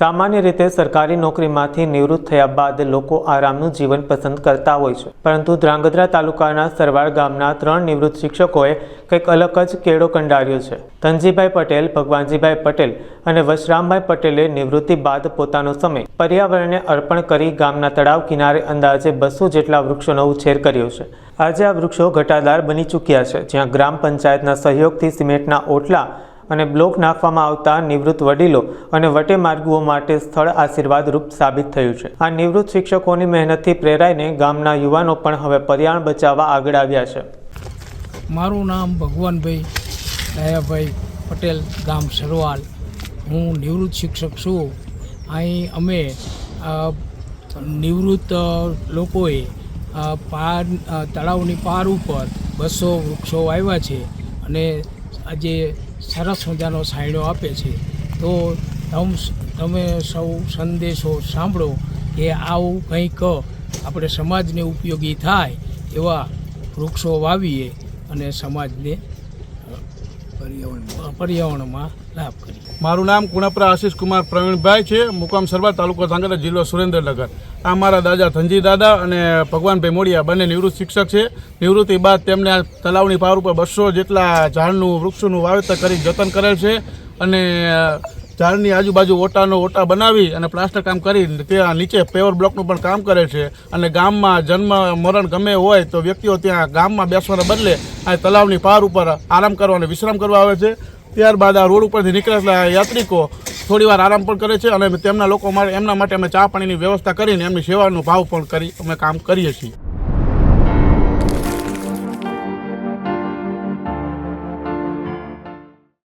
સામાન્ય રીતે સરકારી નોકરીમાંથી નિવૃત્ત થયા બાદ લોકો આરામનું જીવન પસંદ કરતા હોય છે, પરંતુ ધ્રાંગધ્રા તાલુકાના સરવાળ ગામના 3 નિવૃત્ત શિક્ષકોએ કંઈક અલગ જ કેળો કંડાર્યો છે। ધનજીભાઈ પટેલ, ભગવાનજીભાઈ પટેલ અને વશરામભાઈ પટેલે નિવૃત્તિ બાદ પોતાનો સમય પર્યાવરણને અર્પણ કરી ગામના તળાવ કિનારે અંદાજે 200 જેટલા વૃક્ષોનો ઉછેર કર્યો છે। આજે આ વૃક્ષો ઘટાદાર બની ચૂક્યા છે, જ્યાં ગ્રામ પંચાયતના સહયોગથી સિમેન્ટના ઓટલા અને બ્લોક નાખવામાં આવતા નિવૃત્ત વડીલો અને વટેમાર્ગીઓ માટે સ્થળ આશીર્વાદરૂપ સાબિત થયું છે। આ નિવૃત્ત શિક્ષકોની મહેનતથી પ્રેરાઈને ગામના યુવાનો પણ હવે પર્યાવરણ બચાવવા આગળ આવ્યા છે। મારું નામ ભગવાનભાઈ દયાભાઈ પટેલ, ગામ સરવાલ। હું નિવૃત્ત શિક્ષક છું। અહીં અમે નિવૃત્ત લોકોએ તળાવની પાર ઉપર 200 વૃક્ષો વાવ્યા છે અને આજે સરસ મજાનો છાંયડો આપે છે। તો તમે સૌ સંદેશો સાંભળો કે આવું કંઈક આપણે સમાજને ઉપયોગી થાય એવા વૃક્ષો વાવીએ અને સમાજને પર્યાવરણમાં લાભ કરીએ। મારું નામ કુણાપરા આશીષ કુમાર પ્રવીણભાઈ છે, મુકામ સરવાળ, તાલુકો ધ્રાંગધ્રા, જિલ્લો સુરેન્દ્રનગર। આ મારા દાદા ધનજી દાદા અને ભગવાનભાઈ મોડિયા બંને નિવૃત્ત શિક્ષક છે। નિવૃત્તિ બાદ તેમને આ તલાવની પાર ઉપર 200 જેટલા ઝાડનું વૃક્ષોનું વાવેતર કરી જતન કરેલ છે અને ઝાડની આજુબાજુ ઓટા બનાવી અને પ્લાસ્ટર કામ કરી ત્યાં નીચે પેવર બ્લોકનું પણ કામ કરે છે અને ગામમાં જન્મ મરણ ગમે હોય તો વ્યક્તિઓ ત્યાં ગામમાં બેસવાના બદલે આ તલાવની પાર ઉપર આરામ કરવા અને વિશ્રામ કરવા આવે છે। ત્યારબાદ આ રોડ ઉપરથી નીકળેલા યાત્રિકો થોડીવાર આરામ પણ કરે છે અને તેમના લોકો માટે એમના માટે અમે ચા પાણીની વ્યવસ્થા કરીને એમની સેવાનો ભાવ પણ કરી અમે કામ કરીએ છીએ।